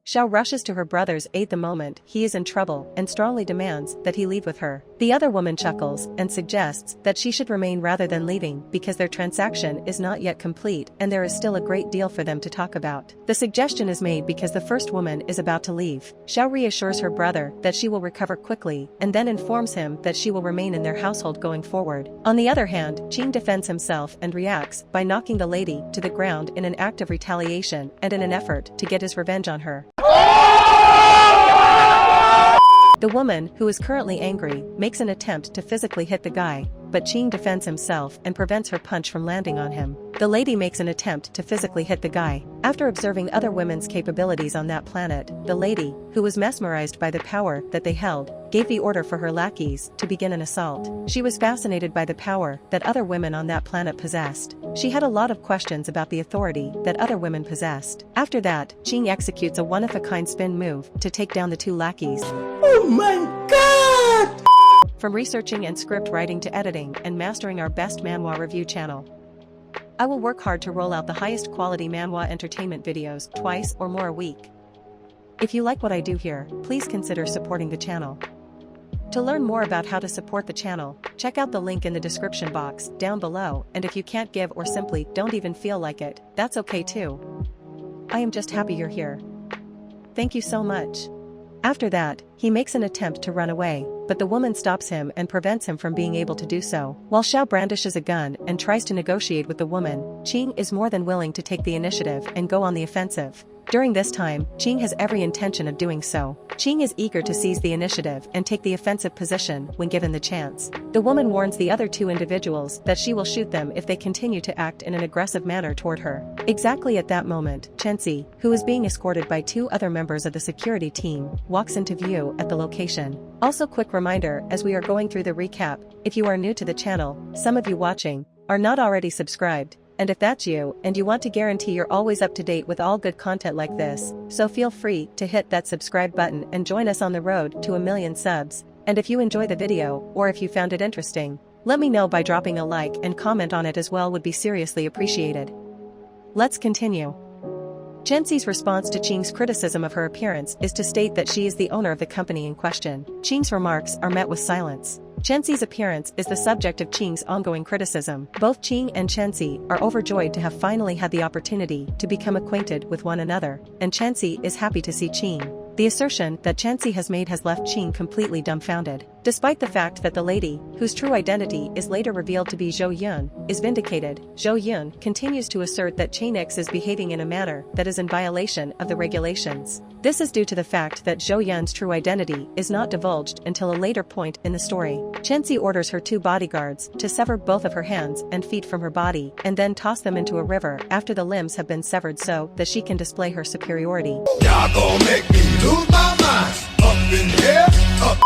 Xiao rushes to her brother's aid the moment he is in trouble and strongly demands that he leave with her. The other woman chuckles and suggests that she should remain rather than leaving because their transaction is not yet complete and there is still a great deal for them to talk about. The suggestion is made because the first woman is about to leave. Xiao reassures her brother that she will recover quickly and then informs him that she will remain in their household going forward. On the other hand, Qing defends himself and reacts by knocking the lady to the ground in an act of retaliation and in an effort to get his revenge on her. The woman, who is currently angry, makes an attempt to physically hit the guy, but Qing defends himself and prevents her punch from landing on him. The lady makes an attempt to physically hit the guy. After observing other women's capabilities on that planet, the lady, who was mesmerized by the power that they held, gave the order for her lackeys to begin an assault. She was fascinated by the power that other women on that planet possessed. She had a lot of questions about the authority that other women possessed. After that, Qing executes a one-of-a-kind spin move to take down the two lackeys. Oh my god! From researching and script writing to editing and mastering our best manhwa review channel, I will work hard to roll out the highest quality manhwa entertainment videos twice or more a week. If you like what I do here, please consider supporting the channel. To learn more about how to support the channel, check out the link in the description box down below, and if you can't give or simply don't even feel like it, that's okay too. I am just happy you're here. Thank you so much. After that, he makes an attempt to run away, but the woman stops him and prevents him from being able to do so. While Xiao brandishes a gun and tries to negotiate with the woman, Qing is more than willing to take the initiative and go on the offensive. During this time, Qing has every intention of doing so. Qing is eager to seize the initiative and take the offensive position when given the chance. The woman warns the other two individuals that she will shoot them if they continue to act in an aggressive manner toward her. Exactly at that moment, Chenxi, who is being escorted by two other members of the security team, walks into view at the location. Also, quick reminder as we are going through the recap, if you are new to the channel, some of you watching are not already subscribed. And if that's you, and you want to guarantee you're always up to date with all good content like this, so feel free to hit that subscribe button and join us on the road to 1 million subs. And if you enjoy the video, or if you found it interesting, let me know by dropping a like and comment on it as well, would be seriously appreciated. Let's continue. Chenxi's response to Qing's criticism of her appearance is to state that she is the owner of the company in question. Qing's remarks are met with silence. Chenxi's appearance is the subject of Qing's ongoing criticism. Both Qing and Chenxi are overjoyed to have finally had the opportunity to become acquainted with one another, and Chenxi is happy to see Qing. The assertion that Chenxi has made has left Qing completely dumbfounded. Despite the fact that the lady, whose true identity is later revealed to be Zhou Yun, is vindicated, Zhou Yun continues to assert that Chenx is behaving in a manner that is in violation of the regulations. This is due to the fact that Zhou Yun's true identity is not divulged until a later point in the story. Chenxi orders her two bodyguards to sever both of her hands and feet from her body and then toss them into a river after the limbs have been severed so that she can display her superiority. Y'all gon' make me lose my mind. Up in here, up.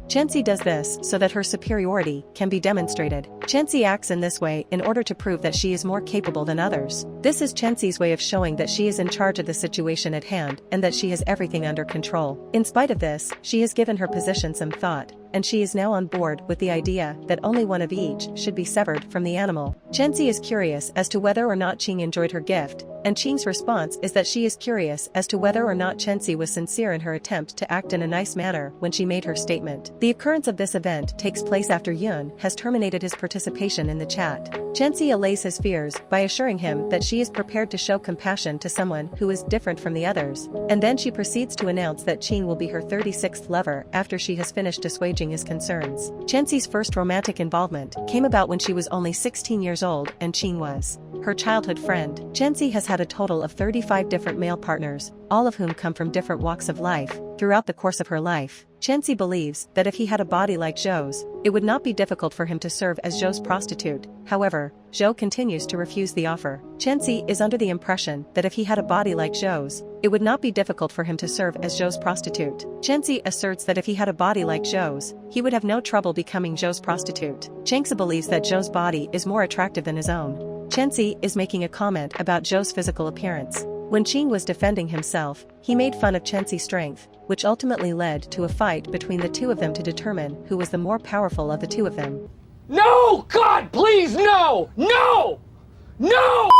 Chenxi does this so that her superiority can be demonstrated. Chenxi acts in this way in order to prove that she is more capable than others. This is Chenxi's way of showing that she is in charge of the situation at hand and that she has everything under control. In spite of this, she has given her position some thought, and she is now on board with the idea that only one of each should be severed from the animal. Chenxi is curious as to whether or not Qing enjoyed her gift, and Qing's response is that she is curious as to whether or not Chenxi was sincere in her attempt to act in a nice manner when she made her statement. The occurrence of this event takes place after Yun has terminated his participation in the chat. Chenxi allays his fears by assuring him that she is prepared to show compassion to someone who is different from the others, and then she proceeds to announce that Qing will be her 36th lover after she has finished assuaging his concerns. Chenxi's first romantic involvement came about when she was only 16 years old and Qing was her childhood friend. Chenxi has had a total of 35 different male partners, all of whom come from different walks of life. Throughout the course of her life, Chenxi believes that if he had a body like Zhou's, it would not be difficult for him to serve as Zhou's prostitute. However, Zhou continues to refuse the offer. Chenxi is under the impression that if he had a body like Zhou's, it would not be difficult for him to serve as Zhou's prostitute. Chenxi asserts that if he had a body like Zhou's, he would have no trouble becoming Zhou's prostitute. Chenxi believes that Zhou's body is more attractive than his own. Chenxi is making a comment about Zhou's physical appearance. When Qing was defending himself, he made fun of Chenxi's strength, which ultimately led to a fight between the two of them to determine who was the more powerful of the two of them. No! God, please, no! No! No!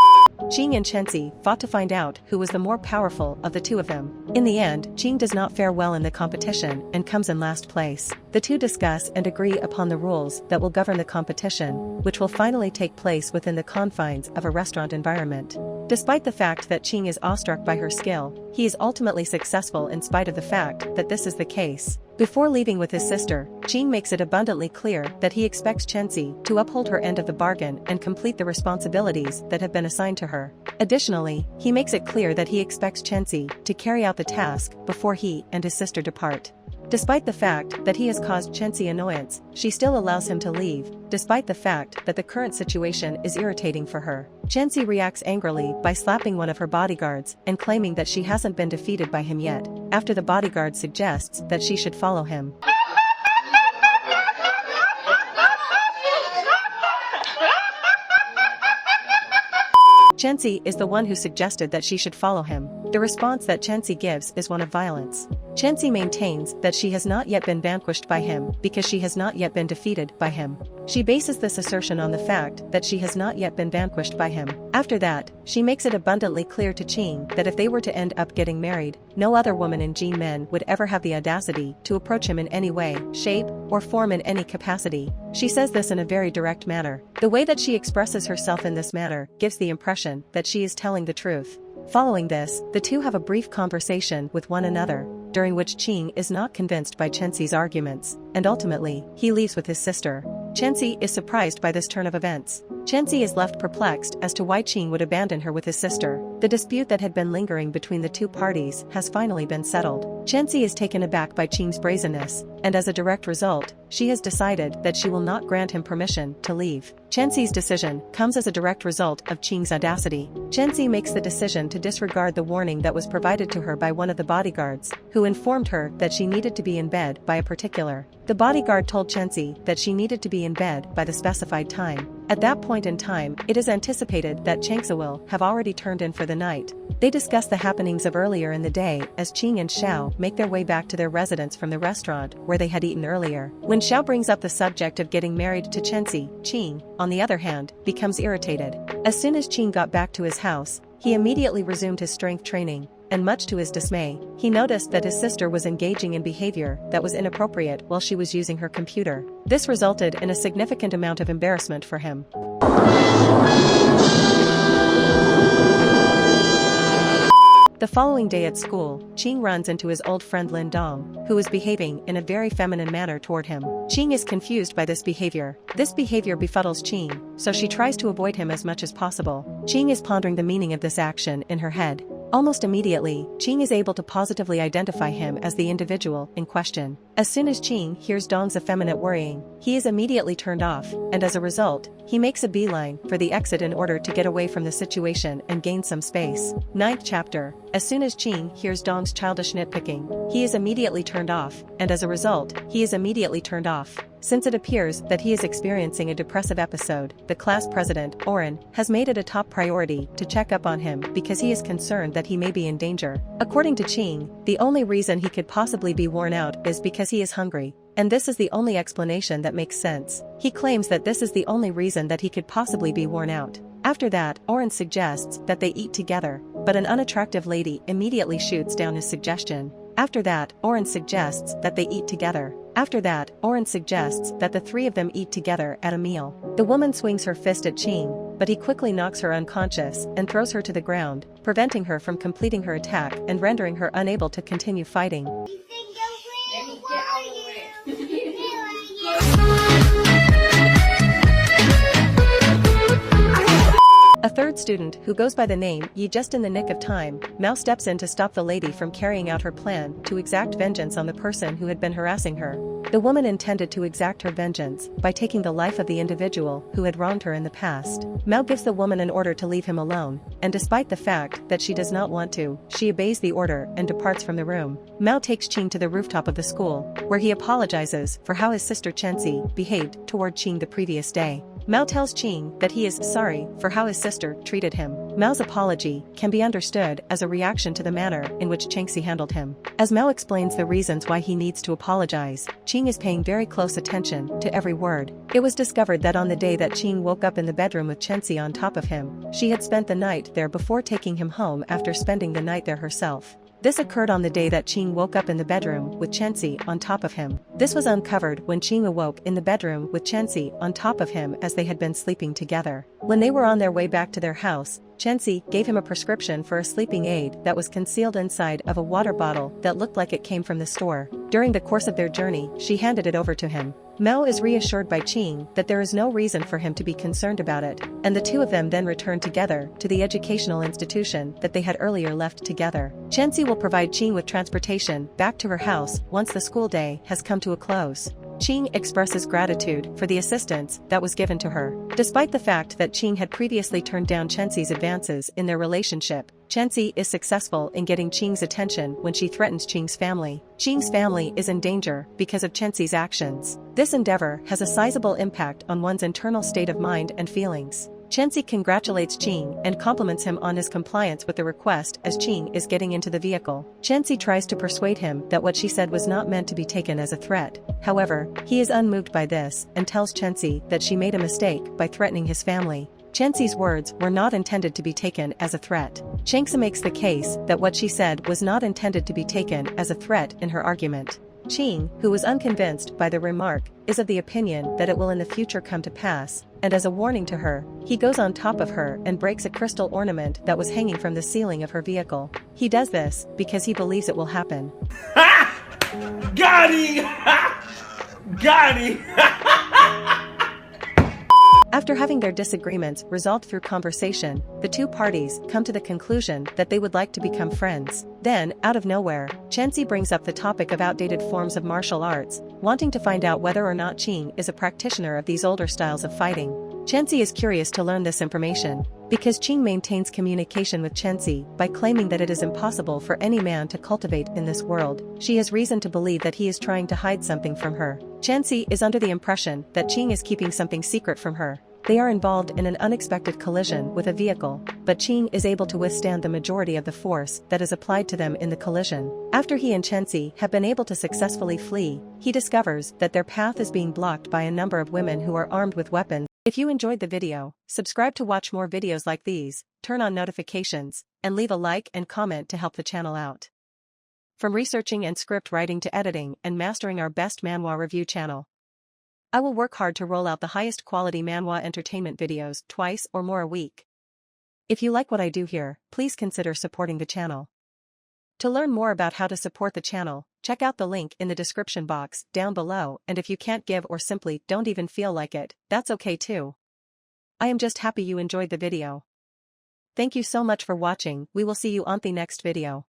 Qing and Chenzi fought to find out who was the more powerful of the two of them. In the end, Qing does not fare well in the competition and comes in last place. The two discuss and agree upon the rules that will govern the competition, which will finally take place within the confines of a restaurant environment. Despite the fact that Qing is awestruck by her skill, he is ultimately successful in spite of the fact that this is the case. Before leaving with his sister, Qing makes it abundantly clear that he expects Chenzi to uphold her end of the bargain and complete the responsibilities that have been assigned to her. Additionally, he makes it clear that he expects Chenzi to carry out the task before he and his sister depart. Despite the fact that he has caused Chenzi annoyance, she still allows him to leave, despite the fact that the current situation is irritating for her. Chenzi reacts angrily by slapping one of her bodyguards and claiming that she hasn't been defeated by him yet, after the bodyguard suggests that she should follow him. Chenzi is the one who suggested that she should follow him. The response that Chenzi gives is one of violence. Chenzi maintains that she has not yet been vanquished by him because she has not yet been defeated by him. She bases this assertion on the fact that she has not yet been vanquished by him. After that, she makes it abundantly clear to Qing that if they were to end up getting married, no other woman in Jin Men would ever have the audacity to approach him in any way, shape, or form in any capacity. She says this in a very direct manner. The way that she expresses herself in this manner gives the impression that she is telling the truth. Following this, the two have a brief conversation with one another, during which Qing is not convinced by Chenzi's arguments, and ultimately, he leaves with his sister. Chenzi is surprised by this turn of events. Chenzi is left perplexed as to why Qing would abandon her with his sister. The dispute that had been lingering between the two parties has finally been settled. Chenzi is taken aback by Qing's brazenness, and as a direct result, she has decided that she will not grant him permission to leave. Chenzi's decision comes as a direct result of Qing's audacity. Chenzi makes the decision to disregard the warning that was provided to her by one of the bodyguards, who informed her that she needed to be in bed by a particular. The bodyguard told Chenzi that she needed to be in bed by the specified time. At that point in time, it is anticipated that Changsa will have already turned in for the night. They discuss the happenings of earlier in the day as Qing and Xiao make their way back to their residence from the restaurant where they had eaten earlier. When Xiao brings up the subject of getting married to Chenzi, Qing, on the other hand, becomes irritated. As soon as Qing got back to his house, he immediately resumed his strength training, and much to his dismay, he noticed that his sister was engaging in behavior that was inappropriate while she was using her computer. This resulted in a significant amount of embarrassment for him. The following day at school, Qing runs into his old friend Lin Dong, who is behaving in a very feminine manner toward him. Qing is confused by this behavior. This behavior befuddles Qing, so she tries to avoid him as much as possible. Qing is pondering the meaning of this action in her head. Almost immediately, Qing is able to positively identify him as the individual in question. As soon as Qing hears Dong's effeminate worrying, he is immediately turned off, and as a result, he makes a beeline for the exit in order to get away from the situation and gain some space. 9th chapter. As soon as Qing hears Dong's childish nitpicking, he is immediately turned off, and as a result, he is immediately turned off. Since it appears that he is experiencing a depressive episode, the class president, Oren, has made it a top priority to check up on him because he is concerned that he may be in danger. According to Qing, the only reason he could possibly be worn out is because he is hungry. And this is the only explanation that makes sense. He claims that this is the only reason that he could possibly be worn out. After that, Oren suggests that they eat together, but an unattractive lady immediately shoots down his suggestion. After that, Oren suggests that they eat together. After that, Oren suggests that the three of them eat together at a meal. The woman swings her fist at Qing, but he quickly knocks her unconscious and throws her to the ground, preventing her from completing her attack and rendering her unable to continue fighting. A third student, who goes by the name Yi, just in the nick of time, Mao steps in to stop the lady from carrying out her plan to exact vengeance on the person who had been harassing her. The woman intended to exact her vengeance by taking the life of the individual who had wronged her in the past. Mao gives the woman an order to leave him alone, and despite the fact that she does not want to, she obeys the order and departs from the room. Mao takes Qing to the rooftop of the school, where he apologizes for how his sister Chenzi behaved toward Qing the previous day. Mao tells Qing that he is sorry for how his sister treated him. Mao's apology can be understood as a reaction to the manner in which Chengxi handled him. As Mao explains the reasons why he needs to apologize, Qing is paying very close attention to every word. It was discovered that on the day that Qing woke up in the bedroom with Chengxi on top of him, she had spent the night there before taking him home after spending the night there herself. This occurred on the day that Qing woke up in the bedroom with Chengxi on top of him. This was uncovered when Qing awoke in the bedroom with Chengxi on top of him as they had been sleeping together. When they were on their way back to their house, Chengxi gave him a prescription for a sleeping aid that was concealed inside of a water bottle that looked like it came from the store. During the course of their journey, she handed it over to him. Mao is reassured by Qing that there is no reason for him to be concerned about it, and the two of them then return together to the educational institution that they had earlier left together. Chengxi will provide Qing with transportation back to her house once the school day has come to a close. Qing expresses gratitude for the assistance that was given to her. Despite the fact that Qing had previously turned down Chengxi's advances in their relationship, Chengxi is successful in getting Qing's attention when she threatens Qing's family. Qing's family is in danger because of Chengxi's actions. This endeavor has a sizable impact on one's internal state of mind and feelings. Chengxi congratulates Qing and compliments him on his compliance with the request as Qing is getting into the vehicle. Chengxi tries to persuade him that what she said was not meant to be taken as a threat. However, he is unmoved by this and tells Chengxi that she made a mistake by threatening his family. Chengxi's words were not intended to be taken as a threat. Chengxi makes the case that what she said was not intended to be taken as a threat in her argument. Qing, who was unconvinced by the remark, is of the opinion that it will in the future come to pass, and as a warning to her, he goes on top of her and breaks a crystal ornament that was hanging from the ceiling of her vehicle. He does this because he believes it will happen. Got him! Got him! After having their disagreements resolved through conversation, the two parties come to the conclusion that they would like to become friends. Then, out of nowhere, Chengxi brings up the topic of outdated forms of martial arts, wanting to find out whether or not Qing is a practitioner of these older styles of fighting. Chengxi is curious to learn this information, because Qing maintains communication with Chengxi by claiming that it is impossible for any man to cultivate in this world. She has reason to believe that he is trying to hide something from her. Chengxi is under the impression that Qing is keeping something secret from her. They are involved in an unexpected collision with a vehicle, but Qing is able to withstand the majority of the force that is applied to them in the collision. After he and Chengxi have been able to successfully flee, he discovers that their path is being blocked by a number of women who are armed with weapons. If you enjoyed the video, subscribe to watch more videos like these, turn on notifications, and leave a like and comment to help the channel out. From researching and script writing to editing and mastering our best manhwa review channel, I will work hard to roll out the highest quality manhwa entertainment videos twice or more a week. If you like what I do here, please consider supporting the channel. To learn more about how to support the channel, check out the link in the description box down below, and if you can't give or simply don't even feel like it, that's okay too. I am just happy you enjoyed the video. Thank you so much for watching. We will see you on the next video.